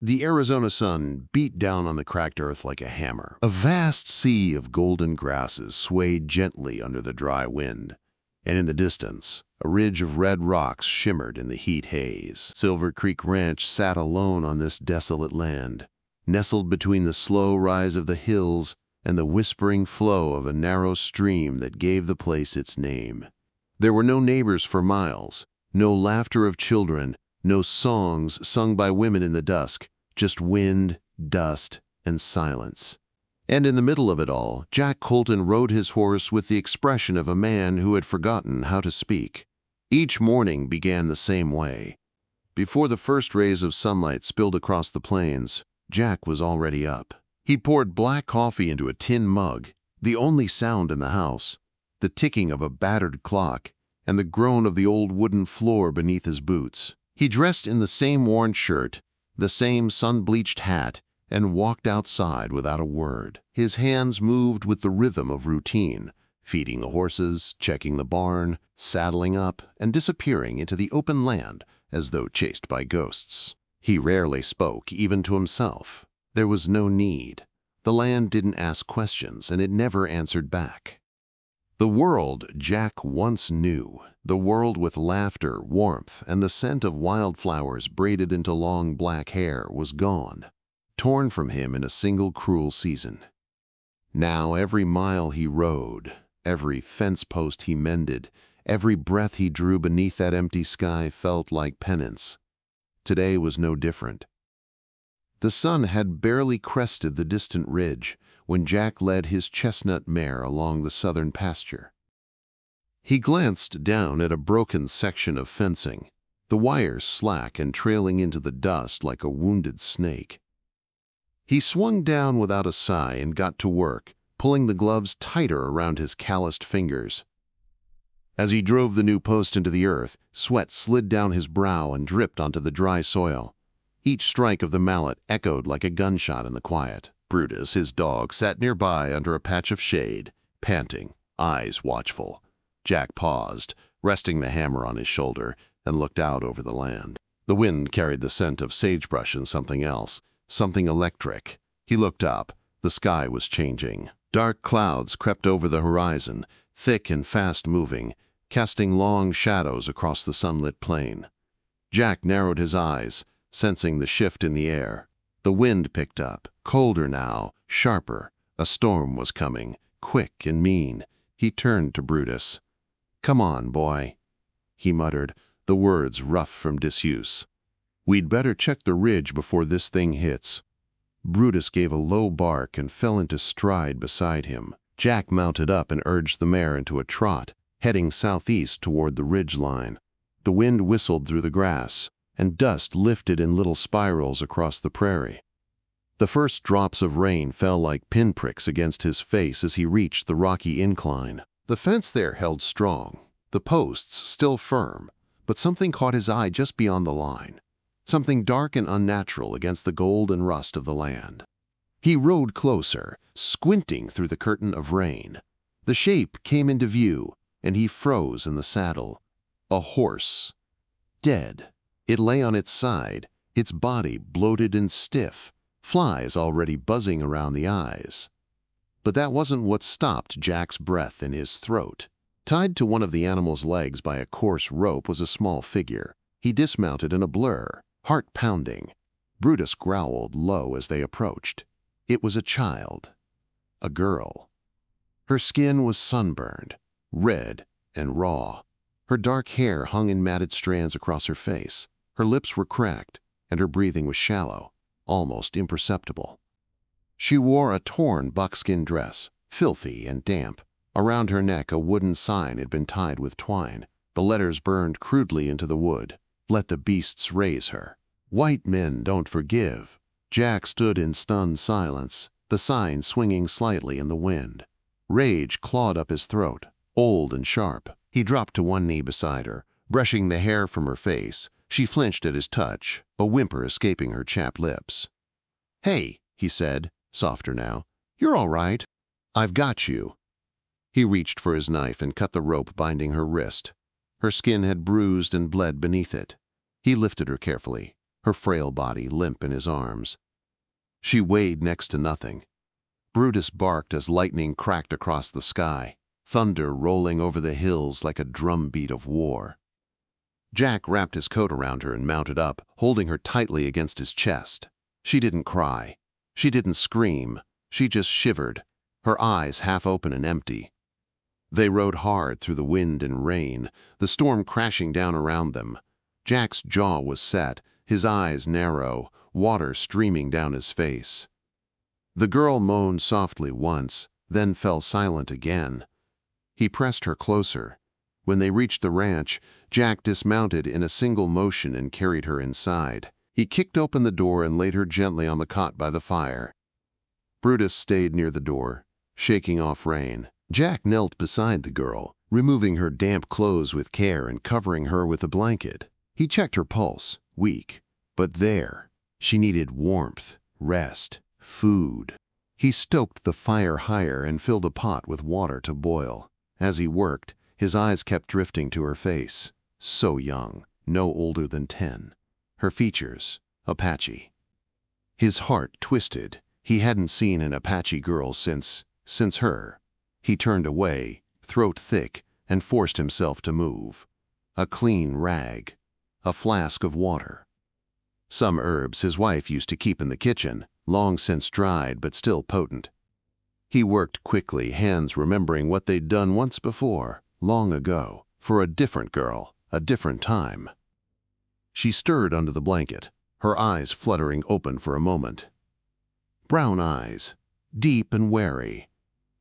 The Arizona sun beat down on the cracked earth like a hammer. A vast sea of golden grasses swayed gently under the dry wind, and in the distance, a ridge of red rocks shimmered in the heat haze. Silver Creek Ranch sat alone on this desolate land, nestled between the slow rise of the hills and the whispering flow of a narrow stream that gave the place its name. There were no neighbors for miles, no laughter of children, no songs sung by women in the dusk, just wind, dust, and silence. And in the middle of it all, Jack Colton rode his horse with the expression of a man who had forgotten how to speak. Each morning began the same way. Before the first rays of sunlight spilled across the plains, Jack was already up. He poured black coffee into a tin mug, the only sound in the house, the ticking of a battered clock, and the groan of the old wooden floor beneath his boots. He dressed in the same worn shirt, the same sun-bleached hat, and walked outside without a word. His hands moved with the rhythm of routine, feeding the horses, checking the barn, saddling up, and disappearing into the open land as though chased by ghosts. He rarely spoke, even to himself. There was no need. The land didn't ask questions, and it never answered back. The world Jack once knew, the world with laughter, warmth, and the scent of wildflowers braided into long black hair, was gone, torn from him in a single cruel season. Now every mile he rode, every fence post he mended, every breath he drew beneath that empty sky felt like penance. Today was no different. The sun had barely crested the distant ridge when Jack led his chestnut mare along the southern pasture. He glanced down at a broken section of fencing, the wires slack and trailing into the dust like a wounded snake. He swung down without a sigh and got to work, pulling the gloves tighter around his calloused fingers. As he drove the new post into the earth, sweat slid down his brow and dripped onto the dry soil. Each strike of the mallet echoed like a gunshot in the quiet. Brutus, his dog, sat nearby under a patch of shade, panting, eyes watchful. Jack paused, resting the hammer on his shoulder, and looked out over the land. The wind carried the scent of sagebrush and something else, something electric. He looked up. The sky was changing. Dark clouds crept over the horizon, thick and fast-moving, casting long shadows across the sunlit plain. Jack narrowed his eyes, sensing the shift in the air. The wind picked up, colder now, sharper. A storm was coming, quick and mean. He turned to Brutus. "Come on, boy," he muttered, the words rough from disuse. "We'd better check the ridge before this thing hits." Brutus gave a low bark and fell into stride beside him. Jack mounted up and urged the mare into a trot, heading southeast toward the ridge line. The wind whistled through the grass, and dust lifted in little spirals across the prairie. The first drops of rain fell like pinpricks against his face as he reached the rocky incline. The fence there held strong, the posts still firm, but something caught his eye just beyond the line, something dark and unnatural against the gold and rust of the land. He rode closer, squinting through the curtain of rain. The shape came into view, and he froze in the saddle. A horse. Dead. It lay on its side, its body bloated and stiff, flies already buzzing around the eyes. But that wasn't what stopped Jack's breath in his throat. Tied to one of the animal's legs by a coarse rope was a small figure. He dismounted in a blur, heart pounding. Brutus growled low as they approached. It was a child. A girl. Her skin was sunburned, red and raw. Her dark hair hung in matted strands across her face. Her lips were cracked, and her breathing was shallow, almost imperceptible. She wore a torn buckskin dress, filthy and damp. Around her neck a wooden sign had been tied with twine, the letters burned crudely into the wood. "Let the beasts raise her. White men don't forgive." Jack stood in stunned silence, the sign swinging slightly in the wind. Rage clawed up his throat, old and sharp. He dropped to one knee beside her, brushing the hair from her face. She flinched at his touch, a whimper escaping her chapped lips. "Hey," he said, softer now. "You're all right. I've got you." He reached for his knife and cut the rope binding her wrist. Her skin had bruised and bled beneath it. He lifted her carefully. her frail body limp in his arms. She weighed next to nothing. Brutus barked as lightning cracked across the sky, thunder rolling over the hills like a drumbeat of war. Jack wrapped his coat around her and mounted up, holding her tightly against his chest. She didn't cry. She didn't scream. She just shivered, her eyes half open and empty. They rode hard through the wind and rain, the storm crashing down around them. Jack's jaw was set, his eyes narrow, water streaming down his face. The girl moaned softly once, then fell silent again. He pressed her closer. When they reached the ranch, Jack dismounted in a single motion and carried her inside. He kicked open the door and laid her gently on the cot by the fire. Brutus stayed near the door, shaking off rain. Jack knelt beside the girl, removing her damp clothes with care and covering her with a blanket. He checked her pulse, weak, but there. She needed warmth, rest, food. He stoked the fire higher and filled a pot with water to boil. As he worked, his eyes kept drifting to her face. So young, no older than 10. Her features, Apache. His heart twisted. He hadn't seen an Apache girl since her. He turned away, throat thick, and forced himself to move. A clean rag. A flask of water. Some herbs his wife used to keep in the kitchen, long since dried but still potent. He worked quickly, hands remembering what they'd done once before, long ago, for a different girl, a different time. She stirred under the blanket, her eyes fluttering open for a moment. Brown eyes, deep and wary.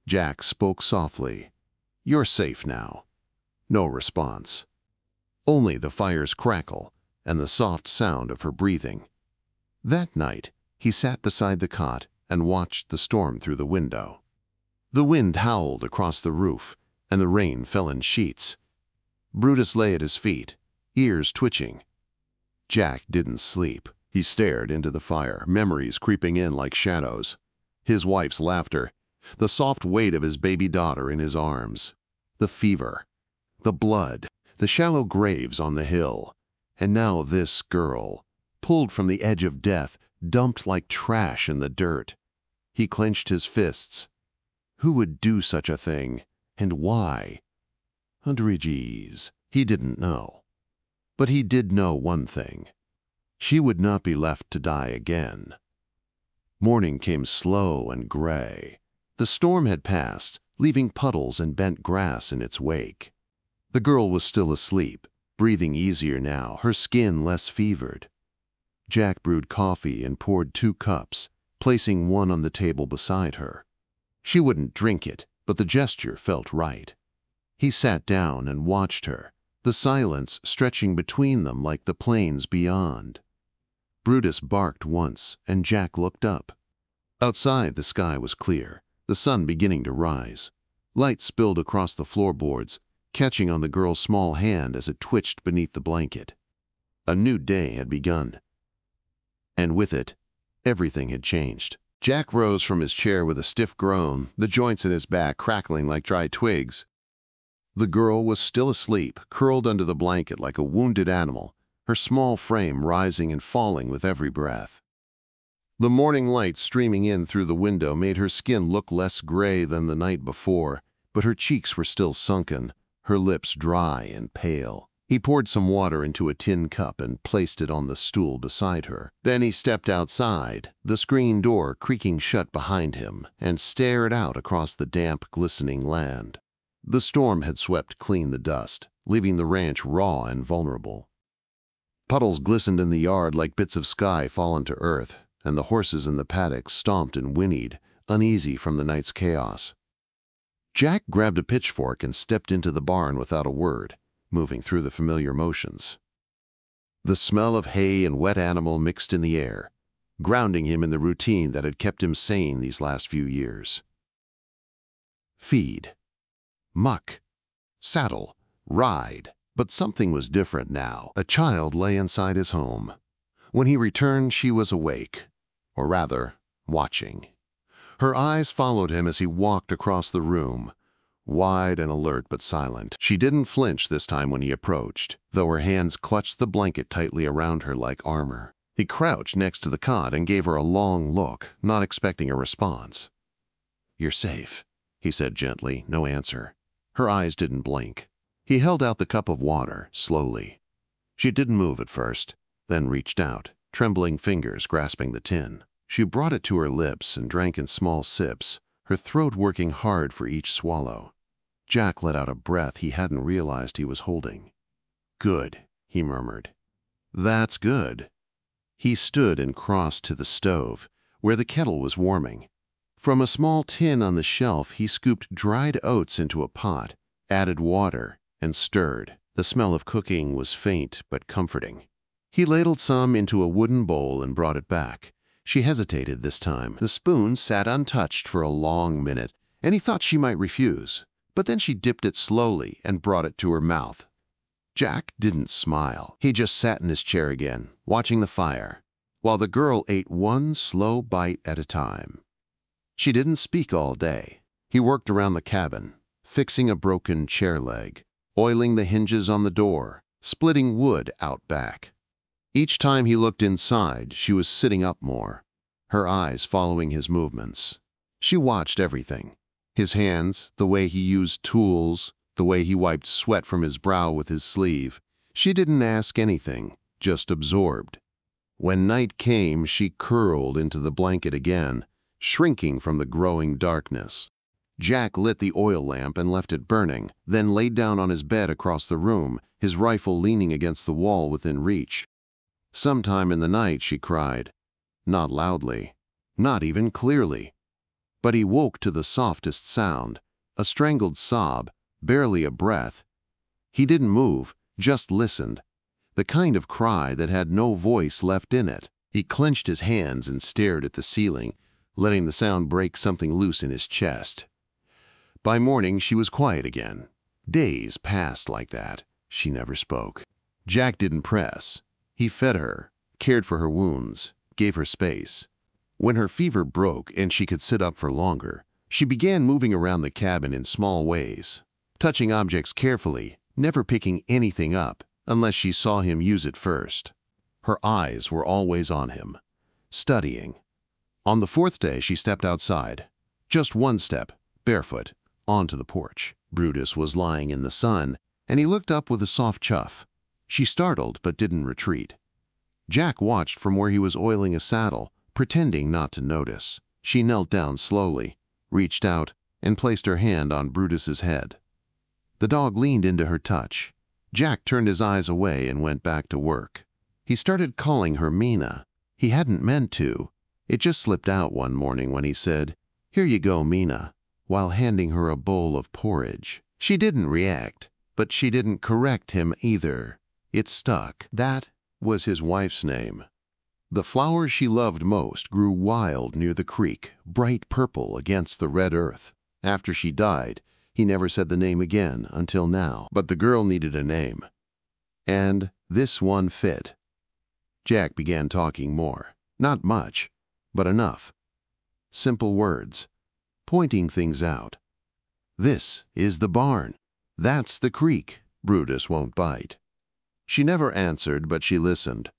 Jack spoke softly. "You're safe now." No response. Only the fire's crackle and the soft sound of her breathing. That night, he sat beside the cot and watched the storm through the window. The wind howled across the roof, and the rain fell in sheets. Brutus lay at his feet, ears twitching. Jack didn't sleep. He stared into the fire, memories creeping in like shadows. His wife's laughter, the soft weight of his baby daughter in his arms, the fever, the blood, the shallow graves on the hill. And now this girl, pulled from the edge of death, dumped like trash in the dirt. He clenched his fists. Who would do such a thing, and why? Andriges, he didn't know. But he did know one thing. She would not be left to die again. Morning came slow and gray. The storm had passed, leaving puddles and bent grass in its wake. The girl was still asleep, breathing easier now, her skin less fevered. Jack brewed coffee and poured 2 cups, placing one on the table beside her. She wouldn't drink it, but the gesture felt right. He sat down and watched her, the silence stretching between them like the plains beyond. Brutus barked once, and Jack looked up. Outside, the sky was clear, the sun beginning to rise. Light spilled across the floorboards, catching on the girl's small hand as it twitched beneath the blanket. A new day had begun. And with it, everything had changed. Jack rose from his chair with a stiff groan, the joints in his back crackling like dry twigs. The girl was still asleep, curled under the blanket like a wounded animal, her small frame rising and falling with every breath. The morning light streaming in through the window made her skin look less gray than the night before, but her cheeks were still sunken, her lips dry and pale. He poured some water into a tin cup and placed it on the stool beside her. Then he stepped outside, the screen door creaking shut behind him, and stared out across the damp, glistening land. The storm had swept clean the dust, leaving the ranch raw and vulnerable. Puddles glistened in the yard like bits of sky fallen to earth, and the horses in the paddock stomped and whinnied, uneasy from the night's chaos. Jack grabbed a pitchfork and stepped into the barn without a word, moving through the familiar motions. The smell of hay and wet animal mixed in the air, grounding him in the routine that had kept him sane these last few years. Feed. Muck. Saddle. Ride. But something was different now. A child lay inside his home. When he returned, she was awake, or rather, watching. Her eyes followed him as he walked across the room, wide and alert but silent. She didn't flinch this time when he approached, though her hands clutched the blanket tightly around her like armor. He crouched next to the cot and gave her a long look, not expecting a response. "You're safe," he said gently, no answer. Her eyes didn't blink. He held out the cup of water, slowly. She didn't move at first, then reached out, trembling fingers grasping the tin. She brought it to her lips and drank in small sips, her throat working hard for each swallow. Jack let out a breath he hadn't realized he was holding. "Good," he murmured. "That's good." He stood and crossed to the stove, where the kettle was warming. From a small tin on the shelf, he scooped dried oats into a pot, added water, and stirred. The smell of cooking was faint but comforting. He ladled some into a wooden bowl and brought it back. She hesitated this time. The spoon sat untouched for a long minute, and he thought she might refuse. But then she dipped it slowly and brought it to her mouth. Jack didn't smile. He just sat in his chair again, watching the fire, while the girl ate one slow bite at a time. She didn't speak all day. He worked around the cabin, fixing a broken chair leg, oiling the hinges on the door, splitting wood out back. Each time he looked inside, she was sitting up more, her eyes following his movements. She watched everything. His hands, the way he used tools, the way he wiped sweat from his brow with his sleeve. She didn't ask anything, just absorbed. When night came, she curled into the blanket again, shrinking from the growing darkness. Jack lit the oil lamp and left it burning, then laid down on his bed across the room, his rifle leaning against the wall within reach. Sometime in the night, she cried. Not loudly, not even clearly. But he woke to the softest sound, a strangled sob, barely a breath. He didn't move, just listened. The kind of cry that had no voice left in it. He clenched his hands and stared at the ceiling, letting the sound break something loose in his chest. By morning, she was quiet again. Days passed like that. She never spoke. Jack didn't press. He fed her, cared for her wounds, gave her space. When her fever broke and she could sit up for longer, she began moving around the cabin in small ways, touching objects carefully, never picking anything up unless she saw him use it first. Her eyes were always on him, studying. On the fourth day, she stepped outside. Just one step, barefoot, onto the porch. Brutus was lying in the sun, and he looked up with a soft chuff. She startled but didn't retreat. Jack watched from where he was oiling a saddle, pretending not to notice. She knelt down slowly, reached out, and placed her hand on Brutus's head. The dog leaned into her touch. Jack turned his eyes away and went back to work. He started calling her Mina. He hadn't meant to. It just slipped out one morning when he said, "Here you go, Mina," while handing her a bowl of porridge. She didn't react, but she didn't correct him either. It stuck. That was his wife's name. The flower she loved most grew wild near the creek, bright purple against the red earth. After she died, he never said the name again until now. But the girl needed a name. And this one fit. Jack began talking more. Not much, but enough. Simple words, pointing things out. This is the barn. That's the creek. Brutus won't bite. She never answered, but she listened.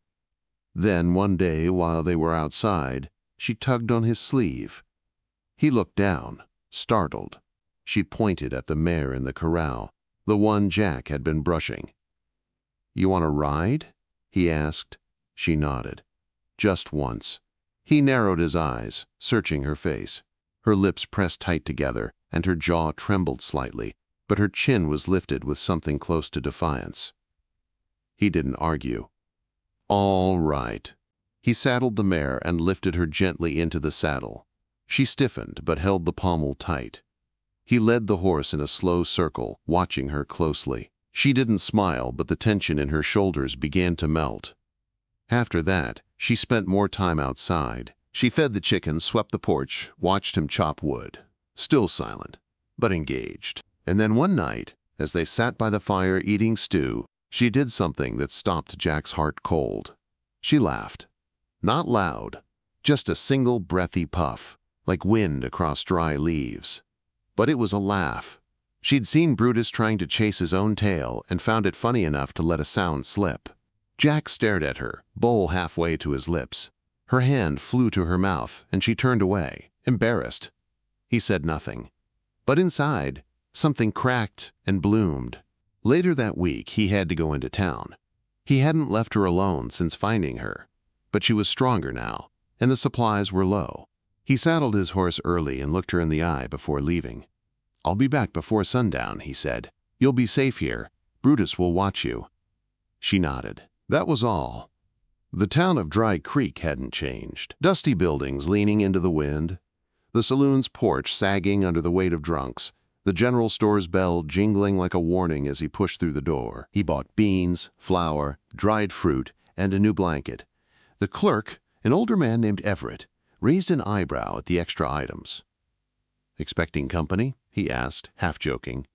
Then one day, while they were outside, she tugged on his sleeve. He looked down, startled. She pointed at the mare in the corral, the one Jack had been brushing. "You want to ride?" he asked. She nodded. Just once. He narrowed his eyes, searching her face. Her lips pressed tight together, and her jaw trembled slightly, but her chin was lifted with something close to defiance. He didn't argue. All right. He saddled the mare and lifted her gently into the saddle. She stiffened but held the pommel tight. He led the horse in a slow circle, watching her closely. She didn't smile, but the tension in her shoulders began to melt. After that, she spent more time outside. She fed the chickens, swept the porch, watched him chop wood. Still silent, but engaged. And then one night, as they sat by the fire eating stew, she did something that stopped Jack's heart cold. She laughed. Not loud, just a single breathy puff, like wind across dry leaves. But it was a laugh. She'd seen Brutus trying to chase his own tail and found it funny enough to let a sound slip. Jack stared at her, bowl halfway to his lips. Her hand flew to her mouth, and she turned away, embarrassed. He said nothing. But inside, something cracked and bloomed. Later that week, he had to go into town. He hadn't left her alone since finding her, but she was stronger now, and the supplies were low. He saddled his horse early and looked her in the eye before leaving. "I'll be back before sundown," he said. "You'll be safe here. Brutus will watch you." She nodded. That was all. The town of Dry Creek hadn't changed. Dusty buildings leaning into the wind, the saloon's porch sagging under the weight of drunks, the general store's bell jingling like a warning as he pushed through the door. He bought beans, flour, dried fruit, and a new blanket. The clerk, an older man named Everett, raised an eyebrow at the extra items. "Expecting company?" he asked, half joking.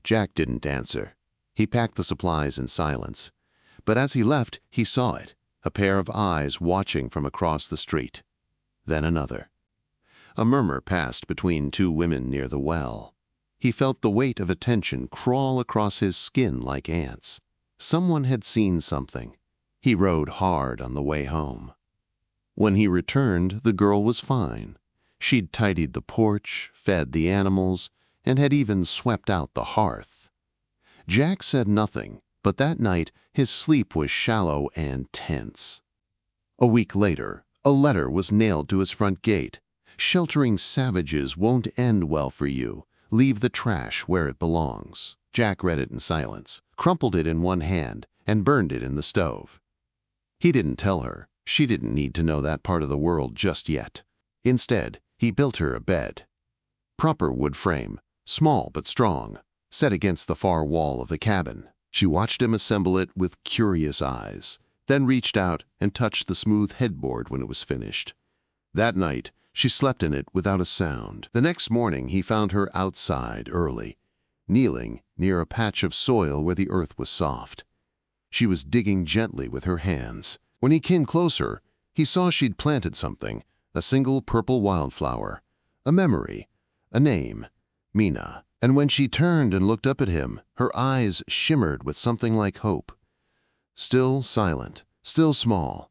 Jack didn't answer. He packed the supplies in silence. But as he left, he saw it, a pair of eyes watching from across the street. Then another. A murmur passed between two women near the well. He felt the weight of attention crawl across his skin like ants. Someone had seen something. He rode hard on the way home. When he returned, the girl was fine. She'd tidied the porch, fed the animals, and had even swept out the hearth. Jack said nothing, but that night his sleep was shallow and tense. A week later, a letter was nailed to his front gate. "Sheltering savages won't end well for you. Leave the trash where it belongs." Jack read it in silence, crumpled it in one hand, and burned it in the stove. He didn't tell her. She didn't need to know that part of the world just yet. Instead, he built her a bed. Proper wood frame, small but strong, set against the far wall of the cabin. She watched him assemble it with curious eyes, then reached out and touched the smooth headboard when it was finished. That night, she slept in it without a sound. The next morning, he found her outside early, kneeling near a patch of soil where the earth was soft. She was digging gently with her hands. When he came closer, he saw she'd planted something, a single purple wildflower, a memory, a name, Mina. And when she turned and looked up at him, her eyes shimmered with something like hope. Still silent, still small,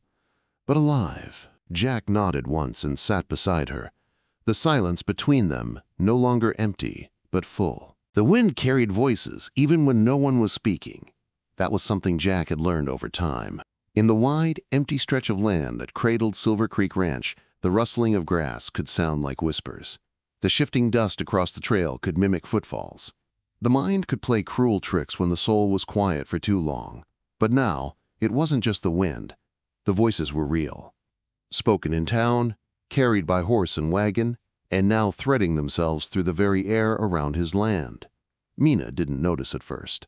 but alive. Jack nodded once and sat beside her, the silence between them no longer empty, but full. The wind carried voices even when no one was speaking. That was something Jack had learned over time. In the wide, empty stretch of land that cradled Silver Creek Ranch, the rustling of grass could sound like whispers. The shifting dust across the trail could mimic footfalls. The mind could play cruel tricks when the soul was quiet for too long. But now, it wasn't just the wind. The voices were real. Spoken in town, carried by horse and wagon, and now threading themselves through the very air around his land. Mina didn't notice at first.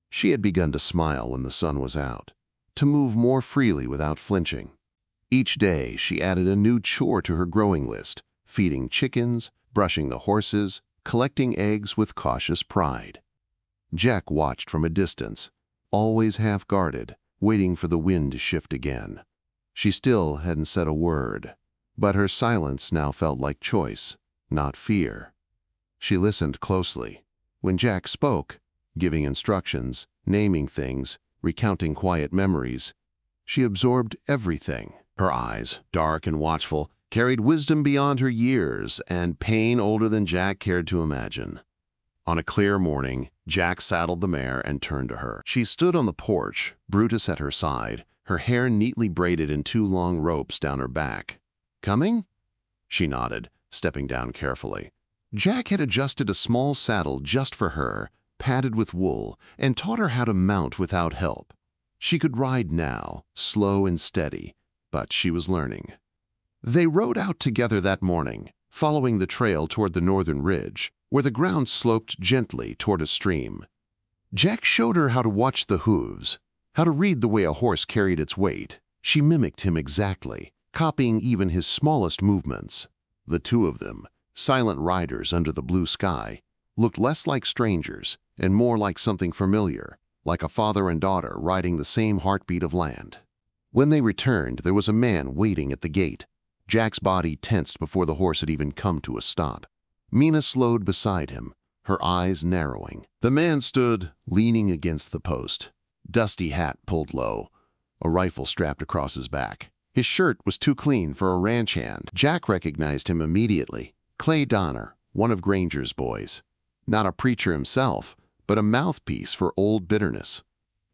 She had begun to smile when the sun was out, to move more freely without flinching. Each day, she added a new chore to her growing list, feeding chickens, brushing the horses, collecting eggs with cautious pride. Jack watched from a distance, always half-guarded, waiting for the wind to shift again. She still hadn't said a word, but her silence now felt like choice, not fear. She listened closely. When Jack spoke, giving instructions, naming things, recounting quiet memories, she absorbed everything. Her eyes, dark and watchful, carried wisdom beyond her years and pain older than Jack cared to imagine. On a clear morning, Jack saddled the mare and turned to her. She stood on the porch, Brutus at her side, her hair neatly braided in two long ropes down her back. "Coming?" She nodded, stepping down carefully. Jack had adjusted a small saddle just for her, padded with wool, and taught her how to mount without help. She could ride now, slow and steady, but she was learning. They rode out together that morning, following the trail toward the northern ridge, where the ground sloped gently toward a stream. Jack showed her how to watch the hooves, how to read the way a horse carried its weight. She mimicked him exactly, copying even his smallest movements. The two of them, silent riders under the blue sky, looked less like strangers and more like something familiar, like a father and daughter riding the same heartbeat of land. When they returned, there was a man waiting at the gate. Jack's body tensed before the horse had even come to a stop. Mina slowed beside him, her eyes narrowing. The man stood, leaning against the post, dusty hat pulled low, a rifle strapped across his back. His shirt was too clean for a ranch hand. Jack recognized him immediately. Clay Donner, one of Granger's boys. Not a preacher himself, but a mouthpiece for old bitterness.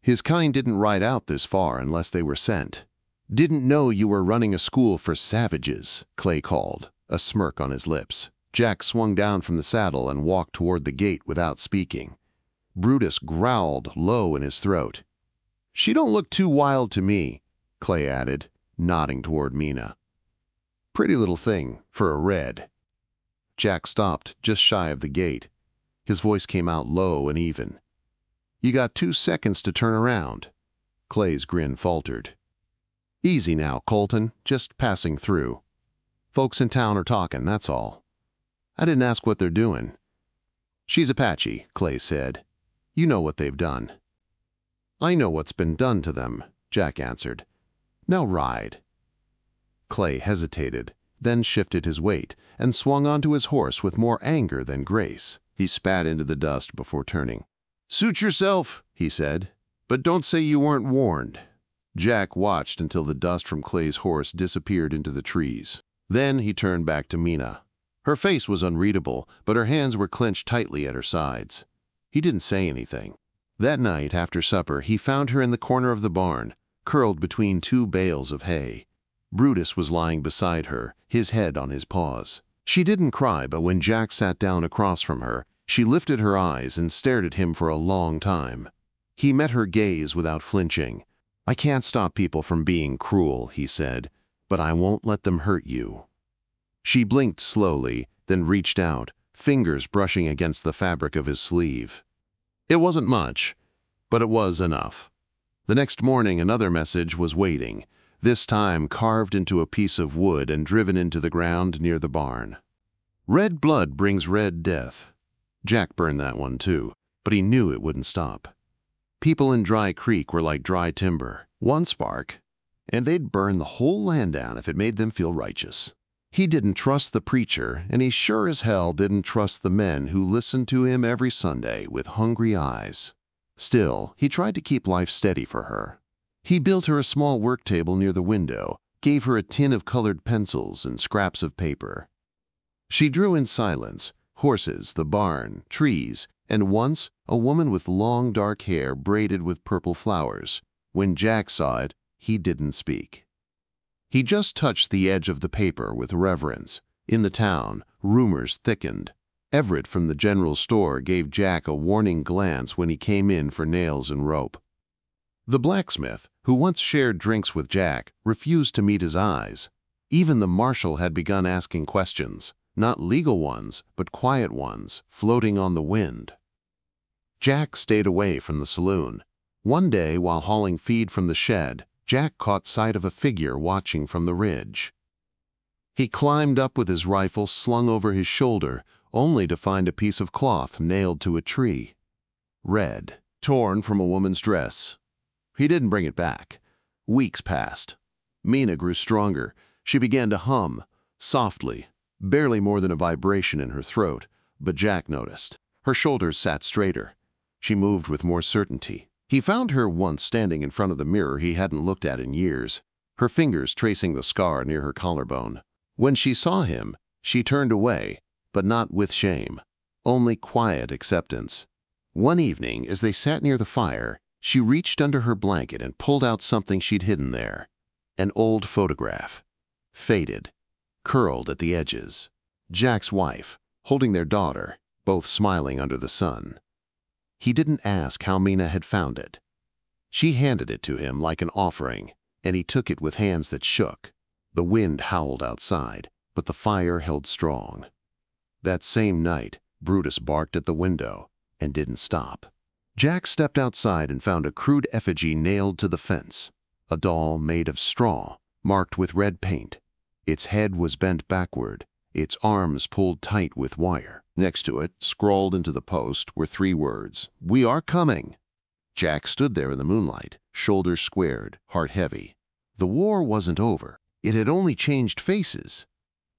His kind didn't ride out this far unless they were sent. "Didn't know you were running a school for savages," Clay called, a smirk on his lips. Jack swung down from the saddle and walked toward the gate without speaking. Brutus growled low in his throat. "She don't look too wild to me," Clay added, nodding toward Mina. "Pretty little thing for a red." Jack stopped just shy of the gate. His voice came out low and even. "You got 2 seconds to turn around." Clay's grin faltered. "Easy now, Colton, just passing through. Folks in town are talking, that's all. I didn't ask what they're doing." "She's Apache," Clay said. "You know what they've done." "I know what's been done to them," Jack answered. "Now ride." Clay hesitated, then shifted his weight and swung onto his horse with more anger than grace. He spat into the dust before turning. "Suit yourself," he said, "but don't say you weren't warned." Jack watched until the dust from Clay's horse disappeared into the trees. Then he turned back to Mina. Her face was unreadable, but her hands were clenched tightly at her sides. He didn't say anything. That night, after supper, he found her in the corner of the barn, curled between 2 bales of hay. Brutus was lying beside her, his head on his paws. She didn't cry, but when Jack sat down across from her, she lifted her eyes and stared at him for a long time. He met her gaze without flinching. "I can't stop people from being cruel," he said, "but I won't let them hurt you." She blinked slowly, then reached out, fingers brushing against the fabric of his sleeve. It wasn't much, but it was enough. The next morning another message was waiting, this time carved into a piece of wood and driven into the ground near the barn. "Red blood brings red death." Jack burned that one too, but he knew it wouldn't stop. People in Dry Creek were like dry timber. One spark, and they'd burn the whole land down if it made them feel righteous. He didn't trust the preacher, and he sure as hell didn't trust the men who listened to him every Sunday with hungry eyes. Still, he tried to keep life steady for her. He built her a small work table near the window, gave her a tin of colored pencils and scraps of paper. She drew in silence, horses, the barn, trees, and once a woman with long dark hair braided with purple flowers. When Jack saw it, he didn't speak. He just touched the edge of the paper with reverence. In the town, rumors thickened. Everett from the general store gave Jack a warning glance when he came in for nails and rope. The blacksmith, who once shared drinks with Jack, refused to meet his eyes. Even the marshal had begun asking questions, not legal ones, but quiet ones, floating on the wind. Jack stayed away from the saloon. One day, while hauling feed from the shed, Jack caught sight of a figure watching from the ridge. He climbed up with his rifle slung over his shoulder, only to find a piece of cloth nailed to a tree. Red, torn from a woman's dress. He didn't bring it back. Weeks passed. Mina grew stronger. She began to hum, softly, barely more than a vibration in her throat, but Jack noticed. Her shoulders sat straighter. She moved with more certainty. He found her once standing in front of the mirror he hadn't looked at in years, her fingers tracing the scar near her collarbone. When she saw him, she turned away, but not with shame, only quiet acceptance. One evening, as they sat near the fire, she reached under her blanket and pulled out something she'd hidden there. An old photograph. Faded, curled at the edges. Jack's wife, holding their daughter, both smiling under the sun. He didn't ask how Mina had found it. She handed it to him like an offering, and he took it with hands that shook. The wind howled outside, but the fire held strong. That same night, Brutus barked at the window and didn't stop. Jack stepped outside and found a crude effigy nailed to the fence, a doll made of straw, marked with red paint. Its head was bent backward, its arms pulled tight with wire. Next to it, scrawled into the post, were 3 words, "We are coming." Jack stood there in the moonlight, shoulders squared, heart heavy. The war wasn't over. It had only changed faces.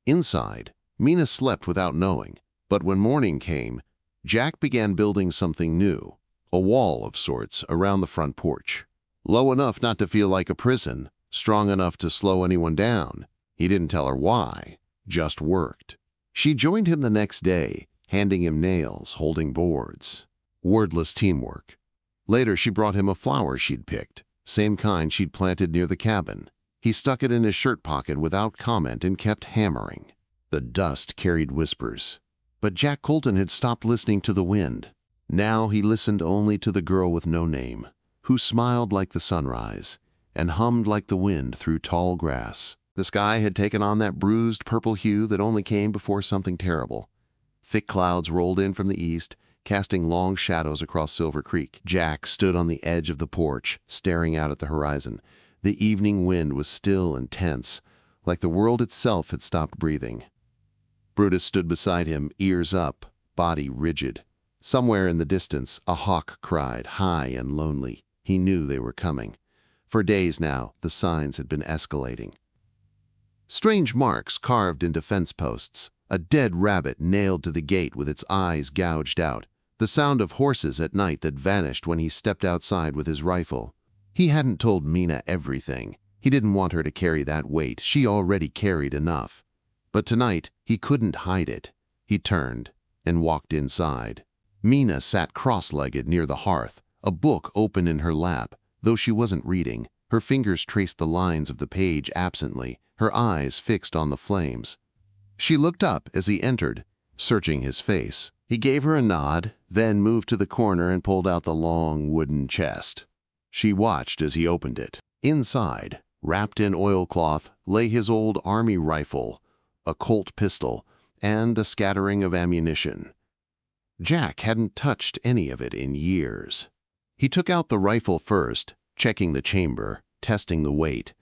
Inside, Mina slept without knowing, but when morning came, Jack began building something new, a wall of sorts around the front porch. Low enough not to feel like a prison, strong enough to slow anyone down. He didn't tell her why, just worked. She joined him the next day, handing him nails, holding boards. Wordless teamwork. Later, she brought him a flower she'd picked, same kind she'd planted near the cabin. He stuck it in his shirt pocket without comment and kept hammering. The dust carried whispers. But Jack Colton had stopped listening to the wind. Now he listened only to the girl with no name, who smiled like the sunrise and hummed like the wind through tall grass. The sky had taken on that bruised purple hue that only came before something terrible. Thick clouds rolled in from the east, casting long shadows across Silver Creek. Jack stood on the edge of the porch, staring out at the horizon. The evening wind was still and tense, like the world itself had stopped breathing. Brutus stood beside him, ears up, body rigid. Somewhere in the distance, a hawk cried, high and lonely. He knew they were coming. For days now, the signs had been escalating. Strange marks carved into fence posts, a dead rabbit nailed to the gate with its eyes gouged out, the sound of horses at night that vanished when he stepped outside with his rifle. He hadn't told Mina everything. He didn't want her to carry that weight. She already carried enough. But tonight, he couldn't hide it. He turned and walked inside. Mina sat cross-legged near the hearth, a book open in her lap. Though she wasn't reading, her fingers traced the lines of the page absently, her eyes fixed on the flames. She looked up as he entered, searching his face. He gave her a nod, then moved to the corner and pulled out the long wooden chest. She watched as he opened it. Inside, wrapped in oilcloth, lay his old army rifle, a Colt pistol, and a scattering of ammunition. Jack hadn't touched any of it in years. He took out the rifle first, checking the chamber, testing the weight.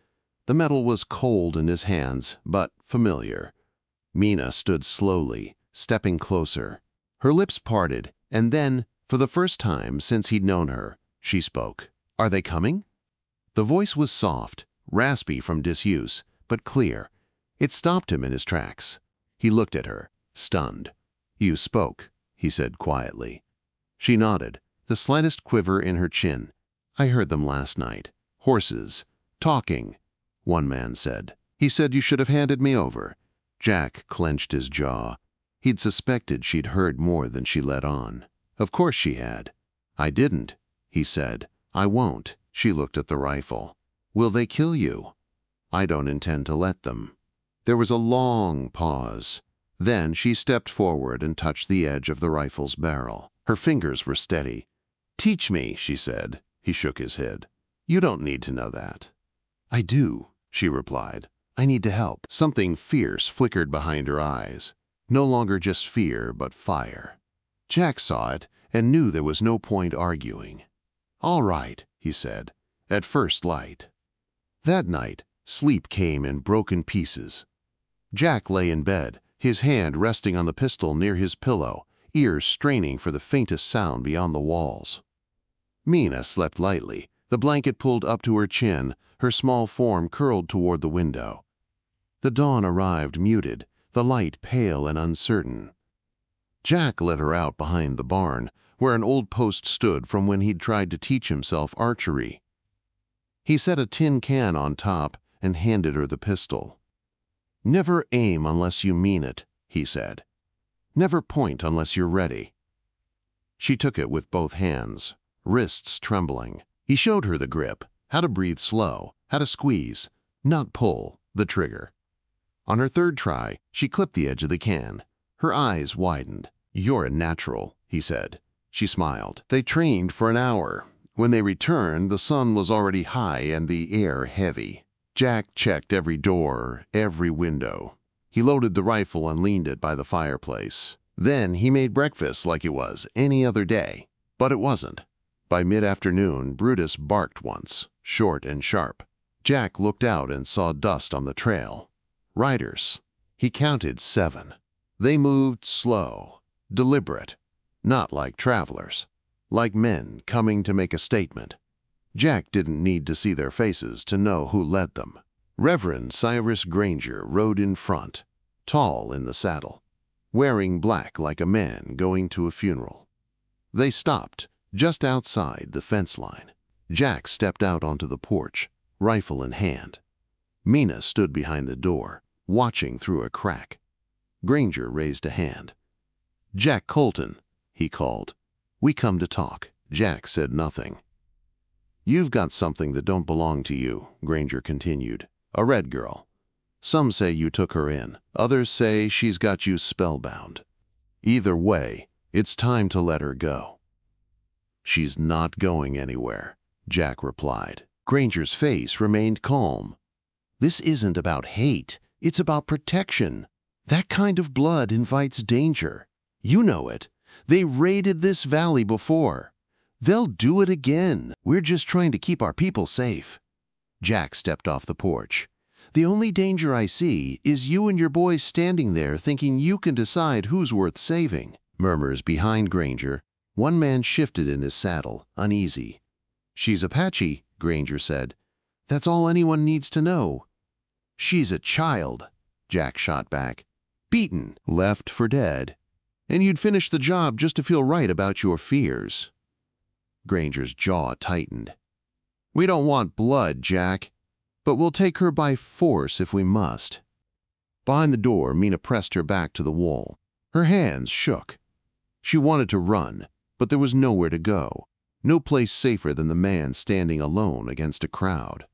The metal was cold in his hands, but familiar. Mina stood slowly, stepping closer. Her lips parted, and then, for the first time since he'd known her, she spoke. "Are they coming?" The voice was soft, raspy from disuse, but clear. It stopped him in his tracks. He looked at her, stunned. "You spoke," he said quietly. She nodded, the slightest quiver in her chin. "I heard them last night. Horses. Talking," one man said. "He said you should have handed me over." Jack clenched his jaw. He'd suspected she'd heard more than she let on. Of course she had. "I didn't," he said. "I won't." She looked at the rifle. "Will they kill you?" "I don't intend to let them." There was a long pause. Then she stepped forward and touched the edge of the rifle's barrel. Her fingers were steady. "Teach me," she said. He shook his head. "You don't need to know that." "I do," she replied. "I need to help." Something fierce flickered behind her eyes. No longer just fear, but fire. Jack saw it and knew there was no point arguing. "All right," he said, at first light. That night, sleep came in broken pieces. Jack lay in bed, his hand resting on the pistol near his pillow, ears straining for the faintest sound beyond the walls. Mina slept lightly, the blanket pulled up to her chin, her small form curled toward the window. The dawn arrived muted, the light pale and uncertain. Jack led her out behind the barn, where an old post stood from when he'd tried to teach himself archery. He set a tin can on top and handed her the pistol. "Never aim unless you mean it," he said. "Never point unless you're ready." She took it with both hands, wrists trembling. He showed her the grip, how to breathe slow, how to squeeze, not pull, the trigger. On her third try, she clipped the edge of the can. Her eyes widened. "You're a natural," he said. She smiled. They trained for an hour. When they returned, the sun was already high and the air heavy. Jack checked every door, every window. He loaded the rifle and leaned it by the fireplace. Then he made breakfast like it was any other day. But it wasn't. By mid-afternoon, Brutus barked once, short and sharp. Jack looked out and saw dust on the trail. Riders. He counted 7. They moved slow, deliberate, not like travelers, like men coming to make a statement. Jack didn't need to see their faces to know who led them. Reverend Cyrus Granger rode in front, tall in the saddle, wearing black like a man going to a funeral. They stopped just outside the fence line. Jack stepped out onto the porch, rifle in hand. Mina stood behind the door, watching through a crack. Granger raised a hand. "Jack Colton," he called. "We come to talk." Jack said nothing. "You've got something that don't belong to you," Granger continued. "A red girl. Some say you took her in. Others say she's got you spellbound. Either way, it's time to let her go." "She's not going anywhere," Jack replied. Granger's face remained calm. "This isn't about hate. It's about protection. That kind of blood invites danger. You know it. They raided this valley before. They'll do it again. We're just trying to keep our people safe." Jack stepped off the porch. "The only danger I see is you and your boys standing there thinking you can decide who's worth saving." Murmurs behind Granger. One man shifted in his saddle, uneasy. "She's Apache," Granger said. "That's all anyone needs to know." "She's a child," Jack shot back. "Beaten, left for dead. And you'd finish the job just to feel right about your fears." Granger's jaw tightened. "We don't want blood, Jack, but we'll take her by force if we must." Behind the door, Mina pressed her back to the wall. Her hands shook. She wanted to run, but there was nowhere to go. No place safer than the man standing alone against a crowd.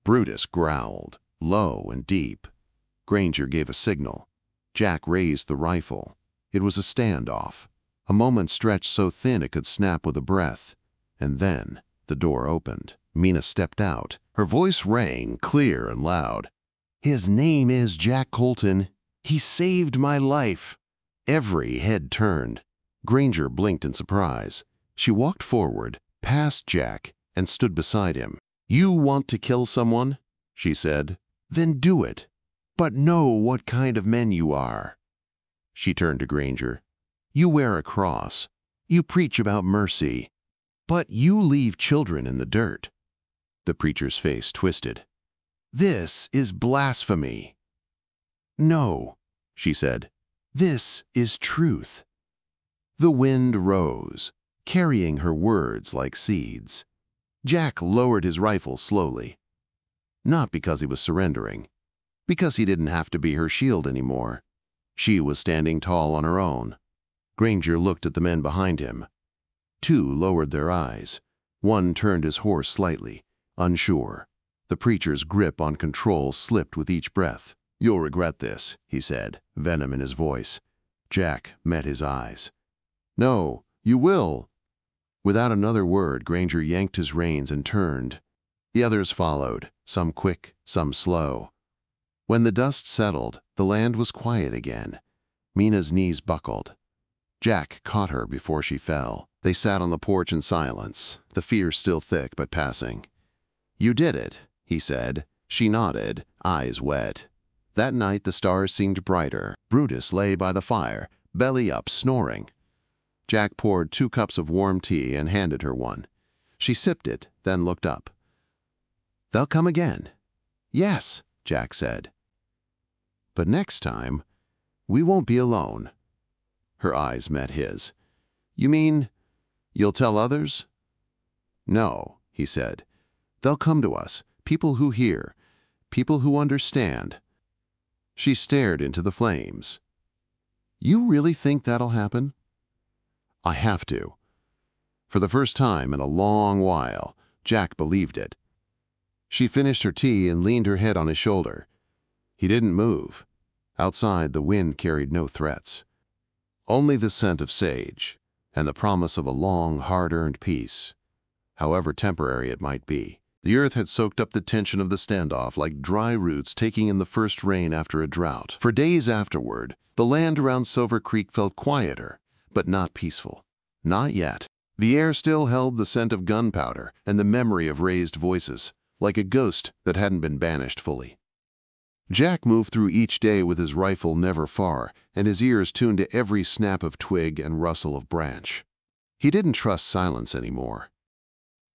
Brutus growled, low and deep. Granger gave a signal. Jack raised the rifle. It was a standoff. A moment stretched so thin it could snap with a breath. And then the door opened. Mina stepped out. Her voice rang clear and loud. "His name is Jack Colton. He saved my life." Every head turned. Granger blinked in surprise. She walked forward, past Jack, and stood beside him. "You want to kill someone?" she said. "Then do it. But know what kind of men you are." She turned to Granger. "You wear a cross. You preach about mercy. But you leave children in the dirt." The preacher's face twisted. "This is blasphemy." "No," she said. "This is truth." The wind rose, carrying her words like seeds. Jack lowered his rifle slowly. Not because he was surrendering, because he didn't have to be her shield anymore. She was standing tall on her own. Granger looked at the men behind him. Two lowered their eyes. One turned his horse slightly, unsure. The preacher's grip on control slipped with each breath. "You'll regret this," he said, venom in his voice. Jack met his eyes. "No, you will." Without another word, Granger yanked his reins and turned. The others followed, some quick, some slow. When the dust settled, the land was quiet again. Mina's knees buckled. Jack caught her before she fell. They sat on the porch in silence, the fear still thick but passing. "You did it," he said. She nodded, eyes wet. That night the stars seemed brighter. Brutus lay by the fire, belly up, snoring. Jack poured 2 cups of warm tea and handed her one. She sipped it, then looked up. "They'll come again." "Yes," Jack said. "But next time, we won't be alone." Her eyes met his. "You mean, you'll tell others?" "No," he said. "They'll come to us, people who hear, people who understand." She stared into the flames. "You really think that'll happen?" "I have to." For the first time in a long while, Jack believed it. She finished her tea and leaned her head on his shoulder. He didn't move. Outside, the wind carried no threats. Only the scent of sage and the promise of a long, hard-earned peace, however temporary it might be. The earth had soaked up the tension of the standoff like dry roots taking in the first rain after a drought. For days afterward, the land around Silver Creek felt quieter, but not peaceful. Not yet. The air still held the scent of gunpowder and the memory of raised voices, like a ghost that hadn't been banished fully. Jack moved through each day with his rifle never far, and his ears tuned to every snap of twig and rustle of branch. He didn't trust silence anymore.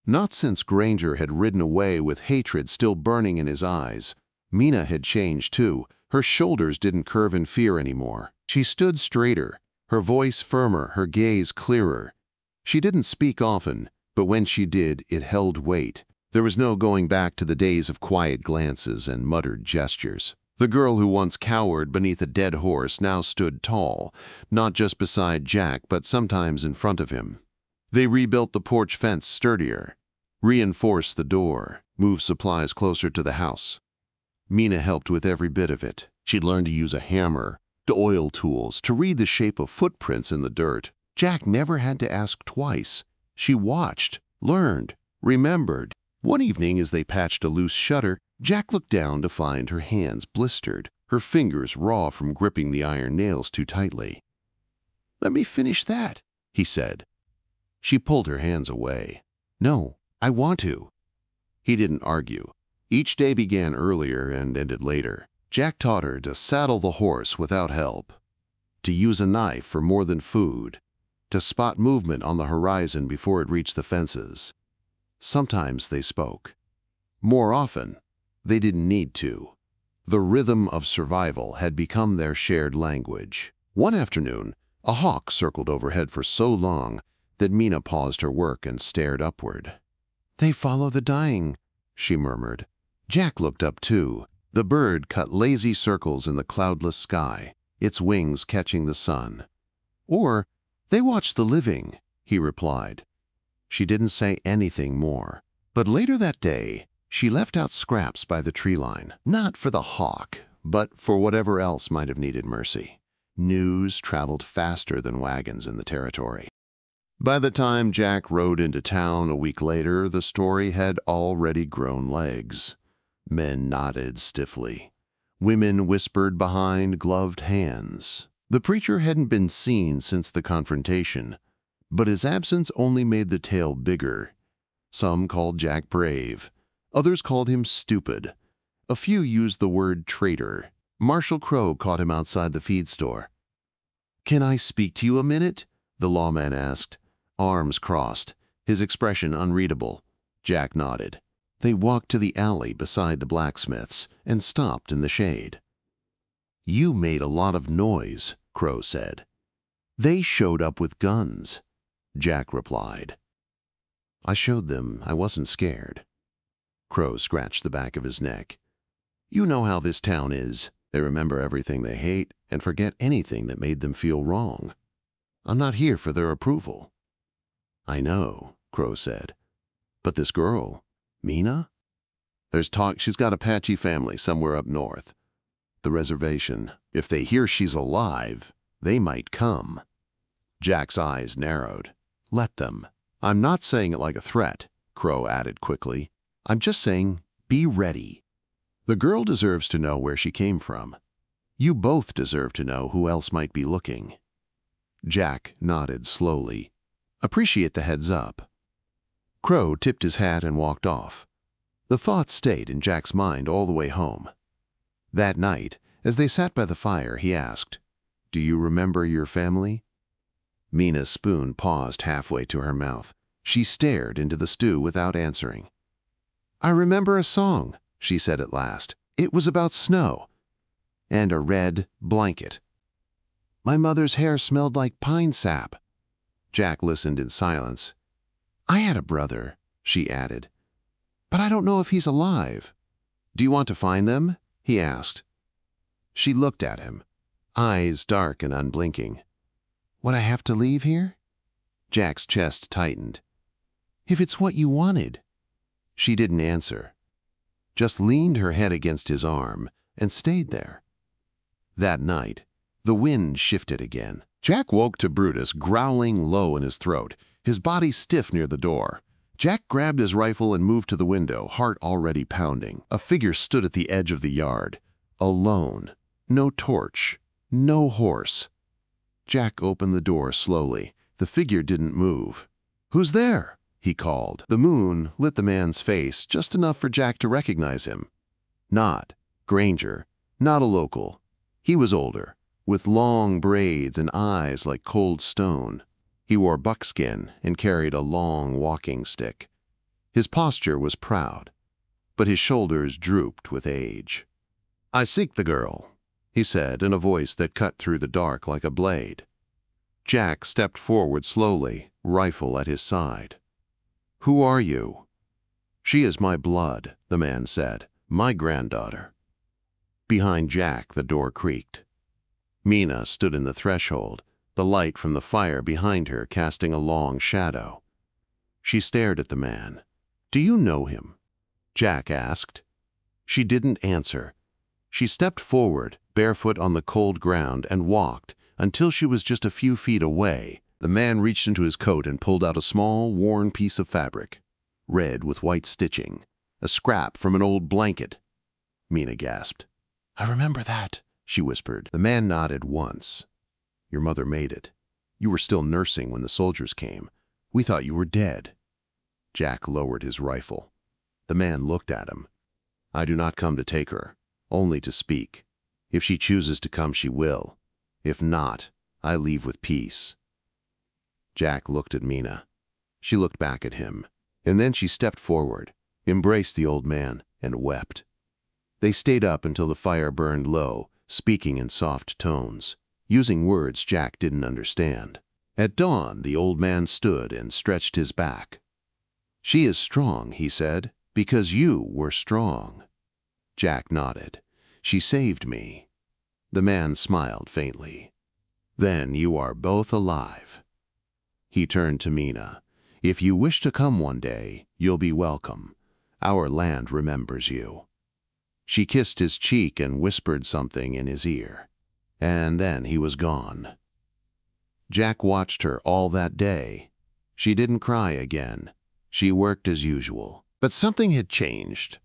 Not since Granger had ridden away with hatred still burning in his eyes. Mina had changed too. Her shoulders didn't curve in fear anymore. She stood straighter, her voice firmer, her gaze clearer. She didn't speak often, but when she did, it held weight. There was no going back to the days of quiet glances and muttered gestures. The girl who once cowered beneath a dead horse now stood tall, not just beside Jack, but sometimes in front of him. They rebuilt the porch fence sturdier, reinforced the door, moved supplies closer to the house. Mina helped with every bit of it. She'd learned to use a hammer, to oil tools, to read the shape of footprints in the dirt. Jack never had to ask twice. She watched, learned, remembered. One evening, as they patched a loose shutter, Jack looked down to find her hands blistered, her fingers raw from gripping the iron nails too tightly. "Let me finish that," he said. She pulled her hands away. "No, I want to." He didn't argue. Each day began earlier and ended later. Jack taught her to saddle the horse without help, to use a knife for more than food, to spot movement on the horizon before it reached the fences. Sometimes they spoke. More often, they didn't need to. The rhythm of survival had become their shared language. One afternoon, a hawk circled overhead for so long that Mina paused her work and stared upward. "They follow the dying," she murmured. Jack looked up too. The bird cut lazy circles in the cloudless sky, its wings catching the sun. "Or they watch the living," he replied. She didn't say anything more. But later that day, she left out scraps by the tree line, not for the hawk, but for whatever else might have needed mercy. News traveled faster than wagons in the territory. By the time Jack rode into town a week later, the story had already grown legs. Men nodded stiffly. Women whispered behind gloved hands. The preacher hadn't been seen since the confrontation, but his absence only made the tale bigger. Some called Jack brave. Others called him stupid. A few used the word traitor. Marshal Crow caught him outside the feed store. "Can I speak to you a minute?" the lawman asked, arms crossed, his expression unreadable. Jack nodded. They walked to the alley beside the blacksmith's and stopped in the shade. "You made a lot of noise," Crow said. "They showed up with guns," Jack replied. "I showed them I wasn't scared." Crow scratched the back of his neck. "You know how this town is. They remember everything they hate and forget anything that made them feel wrong. I'm not here for their approval." "I know," Crow said. "But this girl, Mina? There's talk she's got Apache family somewhere up north. The reservation. If they hear she's alive, they might come." Jack's eyes narrowed. "Let them." "I'm not saying it like a threat," Crow added quickly. "I'm just saying, be ready. The girl deserves to know where she came from. You both deserve to know who else might be looking." Jack nodded slowly. "Appreciate the heads up." Crow tipped his hat and walked off. The thought stayed in Jack's mind all the way home. That night, as they sat by the fire, he asked, "Do you remember your family?" Mina's spoon paused halfway to her mouth. She stared into the stew without answering. "I remember a song," she said at last. "It was about snow and a red blanket. My mother's hair smelled like pine sap." Jack listened in silence. "I had a brother," she added, "but I don't know if he's alive." "Do you want to find them?" he asked. She looked at him, eyes dark and unblinking. "Would I have to leave here?" Jack's chest tightened. "If it's what you wanted." She didn't answer, just leaned her head against his arm and stayed there. That night, the wind shifted again. Jack woke to Brutus growling low in his throat, his body stiff near the door. Jack grabbed his rifle and moved to the window, heart already pounding. A figure stood at the edge of the yard, alone. No torch, no horse. Jack opened the door slowly. The figure didn't move. "Who's there?" he called. The moon lit the man's face just enough for Jack to recognize him. Not Granger, not a local. He was older, with long braids and eyes like cold stone. He wore buckskin and carried a long walking stick. His posture was proud, but his shoulders drooped with age. "I seek the girl," he said in a voice that cut through the dark like a blade. Jack stepped forward slowly, rifle at his side. "Who are you?" "She is my blood," the man said, "my granddaughter." Behind Jack, the door creaked. Mina stood in the threshold, the light from the fire behind her casting a long shadow. She stared at the man. "Do you know him?" Jack asked. She didn't answer. She stepped forward, barefoot on the cold ground, and walked until she was just a few feet away. The man reached into his coat and pulled out a small, worn piece of fabric, red with white stitching, a scrap from an old blanket. Mina gasped. "I remember that," she whispered. The man nodded once. "Your mother made it. You were still nursing when the soldiers came. We thought you were dead." Jack lowered his rifle. The man looked at him. "I do not come to take her, only to speak. If she chooses to come, she will. If not, I leave with peace." Jack looked at Mina. She looked back at him, and then she stepped forward, embraced the old man, and wept. They stayed up until the fire burned low, speaking in soft tones, using words Jack didn't understand. At dawn, the old man stood and stretched his back. "She is strong," he said, "because you were strong." Jack nodded. "She saved me." The man smiled faintly. "Then you are both alive." He turned to Mina. "If you wish to come one day, you'll be welcome. Our land remembers you." She kissed his cheek and whispered something in his ear. And then he was gone. Jack watched her all that day. She didn't cry again. She worked as usual. But something had changed.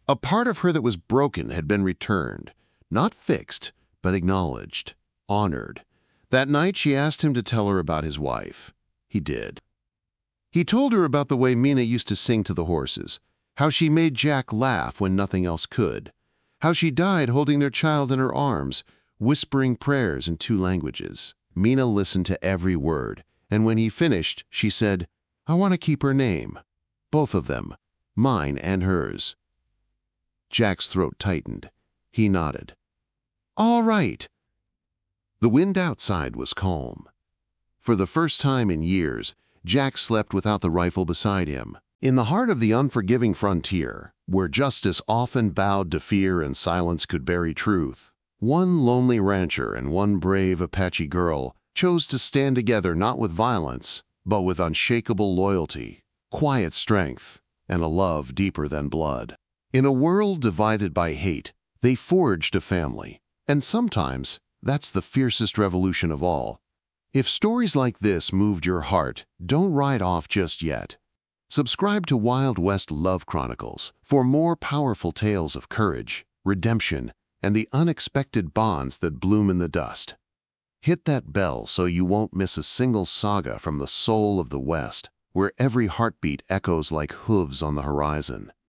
A part of her that was broken had been returned. Not fixed, but acknowledged, honored. That night she asked him to tell her about his wife. He did. He told her about the way Mina used to sing to the horses, how she made Jack laugh when nothing else could, how she died holding their child in her arms, whispering prayers in 2 languages. Mina listened to every word, and when he finished, she said, "I want to keep her name. Both of them, mine and hers." Jack's throat tightened. He nodded. "All right." The wind outside was calm. For the first time in years, Jack slept without the rifle beside him. In the heart of the unforgiving frontier, where justice often bowed to fear and silence could bury truth, one lonely rancher and one brave Apache girl chose to stand together not with violence, but with unshakable loyalty, quiet strength, and a love deeper than blood. In a world divided by hate, they forged a family, and sometimes that's the fiercest revolution of all. If stories like this moved your heart, don't write off just yet. Subscribe to West Love Chronicles for more powerful tales of courage, redemption, and the unexpected bonds that bloom in the dust. Hit that bell so you won't miss a single saga from the soul of the West, where every heartbeat echoes like hooves on the horizon.